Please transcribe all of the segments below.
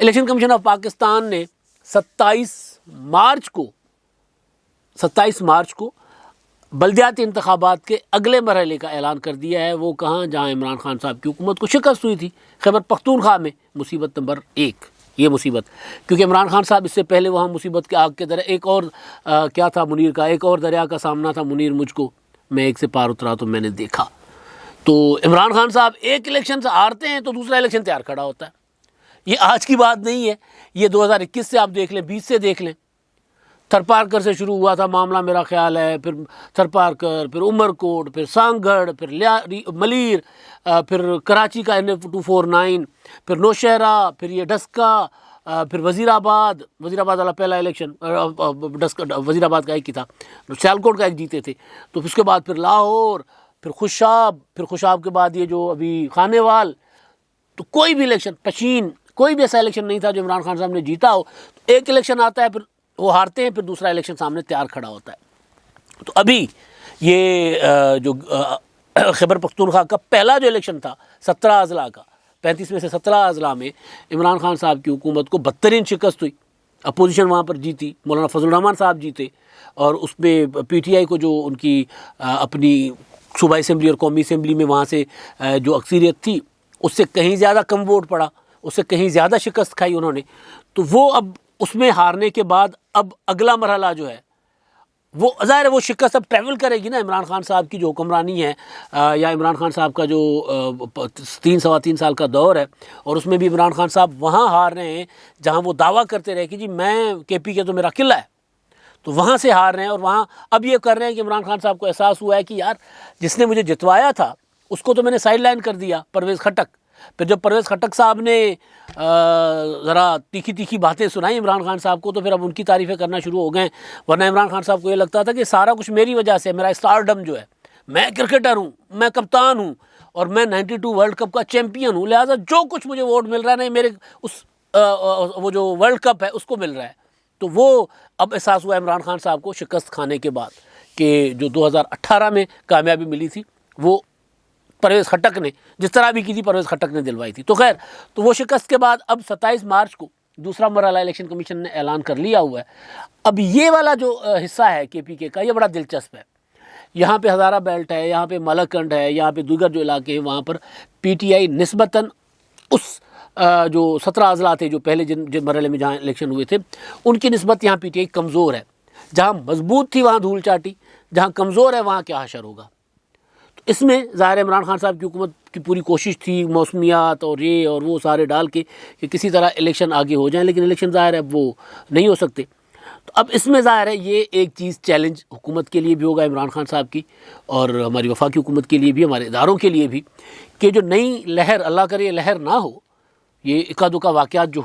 Election commission of Pakistan نے 27 مارچ کو بلدیاتی انتخابات کے اگلے مرحلے کا اعلان کر دیا ہے۔ وہ کہاں؟ جہاں عمران خان صاحب کی حکومت کو شکست ہوئی تھی، خیبر پختونخوا میں، مصیبت نمبر 1 یہ مصیبت، کیونکہ عمران خان صاحب اس سے پہلے وہاں مصیبت کے آگ کے دریا، ایک اور کیا تھا منیر کا، ایک اور دریا کا سامنا تھا منیر مجھ کو، میں ایک سے پار اترا تو میں نے دیکھا۔ تو عمران خان صاحب ایک الیکشن سے ہارتے ہیں تو دوسرا الیکشن تیار کھڑا ہوتا ہے۔ یہ آج کی بات نہیں ہے، یہ 2021 سے آپ دیکھ لیں، 20 سے دیکھ لیں، تھرپارکر سے شروع ہوا تھا معاملہ میرا خیال ہے، پھر تھرپارکر، پھر عمر کوٹ، پھر سانگڑ، پھر ملیر، پھر کراچی کا NF-249، پھر نوشہرہ، پھر یہ ڈسکا، پھر وزیر آباد والا پہلا الیکشن، وزیر آباد کا ایک ہی تھا، سیالکوٹ کا ایک جیتے تھے، تو اس کے بعد پھر لاہور، پھر خوشاب کے بعد یہ جو ابھی خانے وال، تو کوئی بھی الیکشن، پشین، کوئی بھی ایسا الیکشن نہیں تھا جو عمران خان صاحب نے جیتا ہو۔ ایک الیکشن آتا ہے، پھر وہ ہارتے ہیں، پھر دوسرا الیکشن سامنے تیار کھڑا ہوتا ہے۔ تو ابھی یہ جو خیبر پختونخوا کا پہلا جو الیکشن تھا 17 اضلاع کا، 35 میں سے 17 اضلاع میں عمران خان صاحب کی حکومت کو بدترین شکست ہوئی، اپوزیشن وہاں پر جیتی، مولانا فضل الرحمان صاحب جیتے، اور اس میں PTI کو جو ان کی اپنی صوبائی اسمبلی اور قومی اسمبلی میں وہاں سے جو اکثریت تھی اس سے کہیں زیادہ کم ووٹ پڑا، اس سے کہیں زیادہ شکست کھائی انہوں نے۔ تو وہ اب اس میں ہارنے کے بعد اب اگلا مرحلہ جو ہے وہ ظاہر ہے وہ شکست اب ٹریول کرے گی نا۔ عمران خان صاحب کی جو حکمرانی ہے یا عمران خان صاحب کا جو 3 سال کا دور ہے، اور اس میں بھی عمران خان صاحب وہاں ہار رہے ہیں جہاں وہ دعویٰ کرتے رہے کہ جی میں KP کے تو میرا قلعہ ہے، تو وہاں سے ہار رہے ہیں، اور وہاں اب یہ کر رہے ہیں کہ عمران خان صاحب کو احساس ہوا ہے کہ یار جس نے مجھے جتوایا تھا اس کو تو میں نے سائیڈ لائن کر دیا، پرویز خٹک۔ پھر جب پرویز خٹک صاحب نے ذرا تیکھی باتیں سنائیں عمران خان صاحب کو، تو پھر اب ان کی تعریفیں کرنا شروع ہو گئے، ورنہ عمران خان صاحب کو یہ لگتا تھا کہ سارا کچھ میری وجہ سے، میرا اسٹارڈم جو ہے، میں کرکٹر ہوں، میں کپتان ہوں، اور میں 92 ورلڈ کپ کا چیمپئن ہوں، لہٰذا جو کچھ مجھے ووٹ مل رہا ہے نا میرے اس وہ جو ورلڈ کپ ہے اس کو مل رہا ہے۔ تو وہ اب احساس ہوا عمران خان صاحب کو شکست کھانے کے بعد کہ جو 2018 میں کامیابی ملی تھی وہ پرویز خٹک نے جس طرح بھی کی تھی، پرویز خٹک نے دلوائی تھی۔ تو خیر، تو وہ شکست کے بعد اب 27 مارچ کو دوسرا مرحلہ الیکشن کمیشن نے اعلان کر لیا ہوا ہے۔ اب یہ والا جو حصہ ہے KPK کا، یہ بڑا دلچسپ ہے۔ یہاں پہ ہزارہ بیلٹ ہے، یہاں پہ ملکنڈ ہے، یہاں پہ دیگر جو علاقے ہیں وہاں پر PTI نسبتاً اس جو 17 اضلاع تھے جو پہلے جن مرحلے میں جہاں الیکشن ہوئے تھے ان کی نسبت یہاں PTI کمزور ہے۔ جہاں مضبوط تھی وہاں دھول چاٹی، جہاں کمزور ہے وہاں کیا حشر ہوگا۔ تو اس میں ظاہر عمران خان صاحب کی حکومت کی پوری کوشش تھی موسمیات اور یہ اور وہ سارے ڈال کے کہ کسی طرح الیکشن آگے ہو جائیں، لیکن الیکشن ظاہر ہے وہ نہیں ہو سکتے۔ تو اب اس میں ظاہر ہے یہ ایک چیز چیلنج حکومت کے لیے بھی ہوگا عمران خان صاحب کی، اور ہماری وفاقی حکومت کے لیے بھی، ہمارے اداروں کے لیے بھی، کہ جو نئی لہر، اللہ کرے یہ لہر نہ ہو، یہ اکا دکا واقعات جو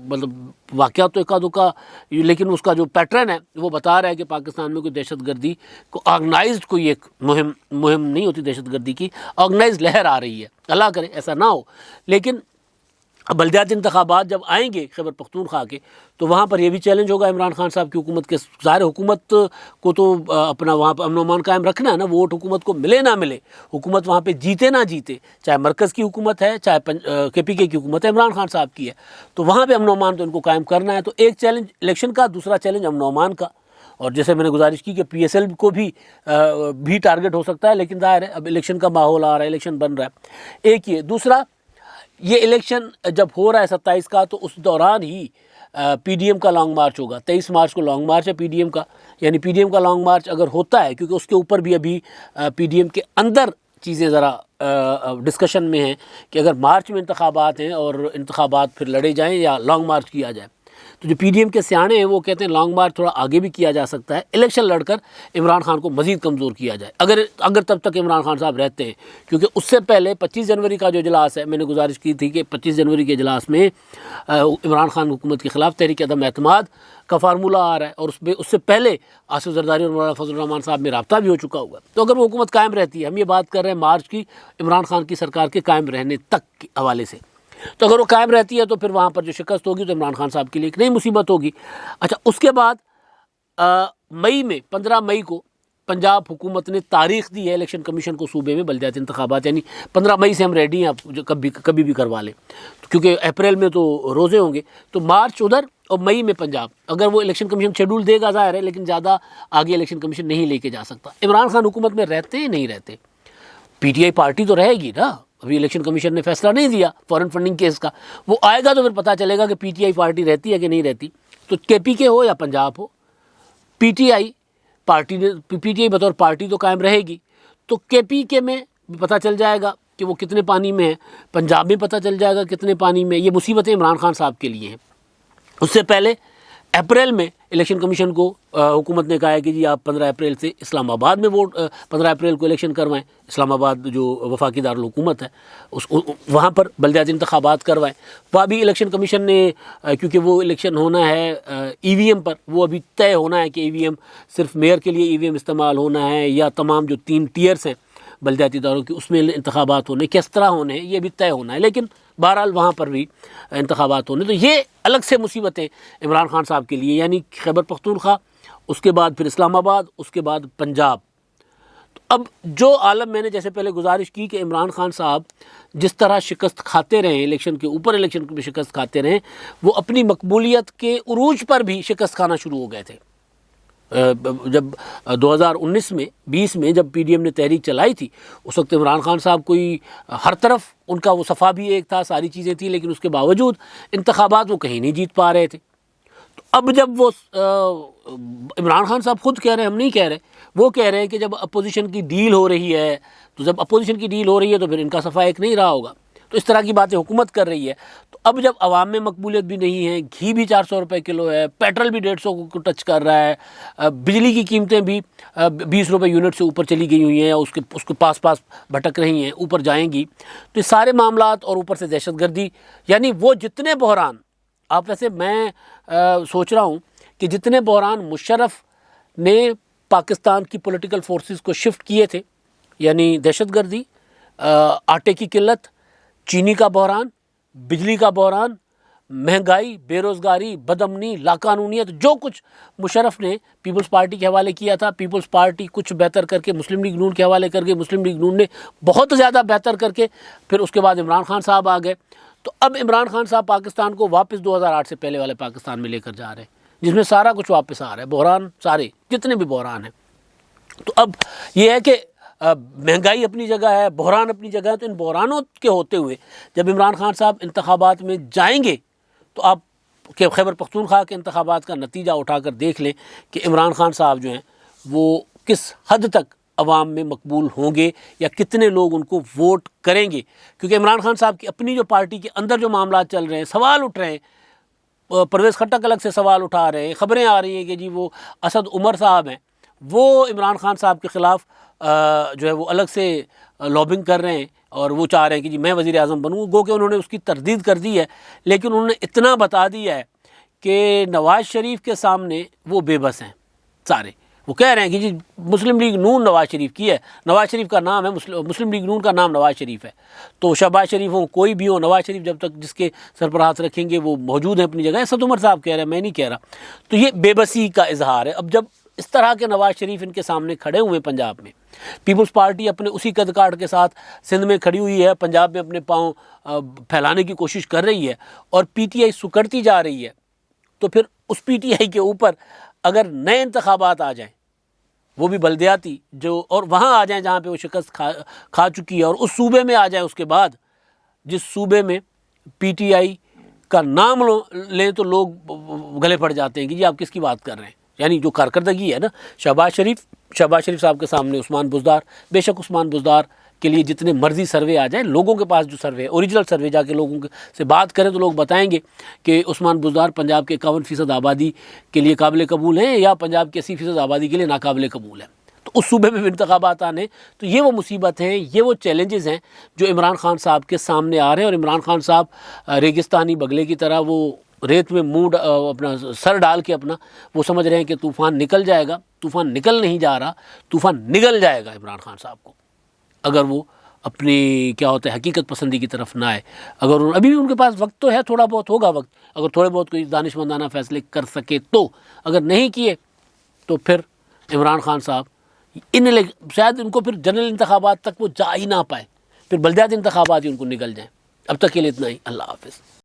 مطلب واقعات تو اکا دکا، لیکن اس کا جو پیٹرن ہے وہ بتا رہا ہے کہ پاکستان میں کوئی دہشت گردی کو آرگنائزڈ کوئی ایک مہم نہیں ہوتی، دہشت گردی کی آرگنائزڈ لہر آ رہی ہے، اللہ کرے ایسا نہ ہو۔ لیکن بلدیاتی انتخابات جب آئیں گے خیبر پختونخوا کے تو وہاں پر یہ بھی چیلنج ہوگا عمران خان صاحب کی حکومت کے، ظاہر حکومت کو تو اپنا وہاں پہ امن و امان قائم رکھنا ہے نا، ووٹ حکومت کو ملے نہ ملے، حکومت وہاں پہ جیتے نہ جیتے، چاہے مرکز کی حکومت ہے چاہے KPK کی حکومت ہے، عمران خان صاحب کی ہے، تو وہاں پہ امن و امان تو ان کو قائم کرنا ہے۔ تو ایک چیلنج الیکشن کا، دوسرا چیلنج امن و امان کا، اور جیسے میں نے گزارش کی کہ PSL کو بھی ٹارگٹ ہو سکتا ہے، لیکن ظاہر ہے اب الیکشن کا ماحول آ رہا ہے، الیکشن بن رہا ہے، ایک یہ۔ دوسرا یہ الیکشن جب ہو رہا ہے 27 کا، تو اس دوران ہی PDM کا لانگ مارچ ہوگا۔ 23 مارچ کو لانگ مارچ ہے PDM کا، یعنی PDM کا لانگ مارچ اگر ہوتا ہے، کیونکہ اس کے اوپر بھی ابھی PDM کے اندر چیزیں ذرا ڈسکشن میں ہیں کہ اگر مارچ میں انتخابات ہیں اور انتخابات پھر لڑے جائیں یا لانگ مارچ کیا جائے، تو جو PDM کے سیانے ہیں وہ کہتے ہیں لانگ مارچ تھوڑا آگے بھی کیا جا سکتا ہے، الیکشن لڑ کر عمران خان کو مزید کمزور کیا جائے، اگر تب تک عمران خان صاحب رہتے ہیں، کیونکہ اس سے پہلے 25 جنوری کا جو اجلاس ہے، میں نے گزارش کی تھی کہ 25 جنوری کے اجلاس میں عمران خان حکومت کے خلاف تحریک عدم اعتماد کا فارمولہ آ رہا ہے، اور اس سے پہلے آصف زرداری اور مولانا فضل الرحمان صاحب میں رابطہ بھی ہو چکا ہوگا۔ تو اگر وہ حکومت قائم رہتی ہے، ہم یہ بات کر رہے ہیں مارچ کی، عمران خان کی سرکار کے قائم رہنے تک کے حوالے سے، تو اگر وہ قائم رہتی ہے تو پھر وہاں پر جو شکست ہوگی تو عمران خان صاحب کے لیے ایک نئی مصیبت ہوگی۔ اچھا، اس کے بعد مئی میں 15 مئی کو پنجاب حکومت نے تاریخ دی ہے الیکشن کمیشن کو صوبے میں بلدیاتی انتخابات، یعنی 15 مئی سے ہم ریڈی ہیں، آپ کبھی بھی کروا لیں، کیونکہ اپریل میں تو روزے ہوں گے، تو مارچ ادھر اور مئی میں پنجاب۔ اگر وہ الیکشن کمیشن شیڈول دے گا ظاہر ہے، لیکن زیادہ آگے الیکشن کمیشن نہیں لے کے جا سکتا۔ عمران خان حکومت میں رہتے ہیں نہیں رہتے، پی ٹی آئی پارٹی تو رہے گی نا، ابھی الیکشن کمیشن نے فیصلہ نہیں دیا فارن فنڈنگ کیس کا، وہ آئے گا تو پھر پتہ چلے گا کہ پی ٹی آئی پارٹی رہتی ہے کہ نہیں رہتی۔ تو کے پی کے ہو یا پنجاب ہو، پی ٹی آئی بطور پارٹی تو قائم رہے گی، تو کے پی کے میں پتہ چل جائے گا کہ وہ کتنے پانی میں ہے، پنجاب میں پتہ چل جائے گا کتنے پانی میں۔ یہ مصیبتیں عمران خان صاحب کے لیے ہیں۔ اس سے پہلے اپریل میں الیکشن کمیشن کو حکومت نے کہا ہے کہ جی آپ 15 اپریل سے اسلام آباد میں 15 اپریل کو الیکشن کروائیں، اسلام آباد جو وفاقی دارالحکومت ہے وہاں پر بلدیاتی انتخابات کروائیں۔ وہاں بھی الیکشن کمیشن نے، کیونکہ وہ الیکشن ہونا ہے ای وی ایم پر، وہ ابھی طے ہونا ہے کہ ای وی ایم صرف میئر کے لیے ای وی ایم استعمال ہونا ہے یا تمام جو 3 ٹیئرس ہیں بلدیاتی اداروں کی اس میں انتخابات ہونے، کس طرح ہونے ہیں یہ بھی طے ہونا ہے، لیکن بہرحال وہاں پر بھی انتخابات ہونے۔ تو یہ الگ سے مصیبتیں عمران خان صاحب کے لیے، یعنی خیبر پختونخوا، اس کے بعد پھر اسلام آباد، اس کے بعد پنجاب۔ تو اب جو عالم میں نے جیسے پہلے گزارش کی کہ عمران خان صاحب جس طرح شکست کھاتے رہے الیکشن کے اوپر، الیکشن میں شکست کھاتے رہے، وہ اپنی مقبولیت کے عروج پر بھی شکست کھانا شروع ہو گئے تھے۔ جب 2019 میں جب پی ڈی ایم نے تحریک چلائی تھی، اس وقت عمران خان صاحب کوئی ہر طرف ان کا وہ صفحہ بھی ایک تھا، ساری چیزیں تھیں، لیکن اس کے باوجود انتخابات وہ کہیں نہیں جیت پا رہے تھے۔ تو اب جب وہ عمران خان صاحب خود کہہ رہے ہیں، ہم نہیں کہہ رہے، وہ کہہ رہے ہیں کہ جب اپوزیشن کی ڈیل ہو رہی ہے، تو جب اپوزیشن کی ڈیل ہو رہی ہے تو پھر ان کا صفحہ ایک نہیں رہا ہوگا۔ تو اس طرح کی باتیں حکومت کر رہی ہے۔ تو اب جب عوام میں مقبولیت بھی نہیں ہے، گھی بھی 400 روپے کلو ہے، پیٹرول بھی 150 کو ٹچ کر رہا ہے، بجلی کی قیمتیں بھی 20 روپے یونٹ سے اوپر چلی گئی ہوئی ہیں، اس کے پاس بھٹک رہی ہیں، اوپر جائیں گی، تو یہ سارے معاملات اور اوپر سے دہشت گردی، یعنی وہ جتنے بحران، آپ ویسے میں سوچ رہا ہوں کہ جتنے بحران مشرف نے پاکستان کی پولیٹیکل فورسز کو شفٹ کیے تھے، یعنی دہشت گردی، آٹے کی قلت، چینی کا بحران، بجلی کا بحران، مہنگائی، بے روزگاری، بدامنی، لاقانونیت، جو کچھ مشرف نے پیپلز پارٹی کے حوالے کیا تھا، پیپلز پارٹی کچھ بہتر کر کے مسلم لیگ نون کے حوالے کر کے، مسلم لیگ نون نے بہت زیادہ بہتر کر کے، پھر اس کے بعد عمران خان صاحب آ گئے۔ تو اب عمران خان صاحب پاکستان کو واپس 2008 سے پہلے والے پاکستان میں لے کر جا رہے ہیں، جس میں سارا کچھ واپس آ رہا ہے، بحران سارے جتنے بھی بحران ہیں۔ تو اب یہ ہے کہ مہنگائی اپنی جگہ ہے، بحران اپنی جگہ ہے، تو ان بحرانوں کے ہوتے ہوئے جب عمران خان صاحب انتخابات میں جائیں گے تو آپ خیبر پختونخوا کے انتخابات کا نتیجہ اٹھا کر دیکھ لیں کہ عمران خان صاحب جو ہیں وہ کس حد تک عوام میں مقبول ہوں گے یا کتنے لوگ ان کو ووٹ کریں گے، کیونکہ عمران خان صاحب کی اپنی جو پارٹی کے اندر جو معاملات چل رہے ہیں، سوال اٹھ رہے ہیں، پرویز خٹک الگ سے سوال اٹھا رہے ہیں، خبریں آ رہی ہیں کہ جی وہ اسد عمر صاحب ہیں، وہ عمران خان صاحب کے خلاف جو ہے وہ الگ سے لابنگ کر رہے ہیں اور وہ چاہ رہے ہیں کہ جی میں وزیر اعظم بنوں، گو کہ انہوں نے اس کی تردید کر دی ہے، لیکن انہوں نے اتنا بتا دیا ہے کہ نواز شریف کے سامنے وہ بے بس ہیں سارے۔ وہ کہہ رہے ہیں کہ جی مسلم لیگ نون نواز شریف کی ہے، نواز شریف کا نام ہے، مسلم لیگ نون کا نام نواز شریف ہے، تو شہباز شریف ہوں کوئی بھی ہو، نواز شریف جب تک جس کے سر پر ہاتھ رکھیں گے وہ موجود ہیں اپنی جگہ۔ اسد عمر صاحب کہہ رہے ہیں، میں نہیں کہہ رہا۔ تو یہ بے بسی کا اظہار ہے۔ اب جب اس طرح کے نواز شریف ان کے سامنے کھڑے ہوئے پنجاب میں، پیپلز پارٹی اپنے اسی قد کاٹ کے ساتھ سندھ میں کھڑی ہوئی ہے، پنجاب میں اپنے پاؤں پھیلانے کی کوشش کر رہی ہے اور پی ٹی آئی سکڑتی جا رہی ہے، تو پھر اس پی ٹی آئی کے اوپر اگر نئے انتخابات آ جائیں، وہ بھی بلدیاتی، جو اور وہاں آ جائیں جہاں پہ وہ شکست کھا چکی ہے، اور اس صوبے میں آ جائیں اس کے بعد جس صوبے میں پی ٹی آئی کا نام لیں تو لوگ گلے پڑ جاتے ہیں کہ جی آپ کس کی بات کر رہے ہیں، یعنی جو کارکردگی ہے نا شہباز شریف صاحب کے سامنے عثمان بزدار، بے شک عثمان بزدار کے لیے جتنے مرضی سروے آ جائیں، لوگوں کے پاس جو سروے اوریجنل سروے جا کے لوگوں سے بات کریں تو لوگ بتائیں گے کہ عثمان بزدار پنجاب کے 51% آبادی کے لیے قابل قبول ہیں یا پنجاب کے 80% آبادی کے لیے ناقابل قبول ہیں۔ تو اس صوبے میں بھی انتخابات آنے، تو یہ وہ مصیبت ہیں، یہ وہ چیلنجز ہیں جو عمران خان صاحب کے سامنے آ رہے ہیں، اور عمران خان صاحب ریگستانی بگلے کی طرح وہ ریت میں منہ اپنا سر ڈال کے اپنا وہ سمجھ رہے ہیں کہ طوفان نکل جائے گا۔ طوفان نکل نہیں جا رہا، طوفان نگل جائے گا عمران خان صاحب کو، اگر وہ اپنی کیا ہوتا ہے حقیقت پسندی کی طرف نہ آئے۔ اگر ابھی بھی ان کے پاس وقت تو ہے، تھوڑا بہت ہوگا وقت، اگر تھوڑے بہت کوئی دانشمندانہ فیصلے کر سکے تو، اگر نہیں کیے تو پھر عمران خان صاحب شاید ان کو پھر جنرل انتخابات تک وہ جا ہی نہ پائے، پھر بلدیاتی انتخابات ہی ان کو نکل جائیں۔ اب تک کے لیے اتنا ہی، اللہ حافظ۔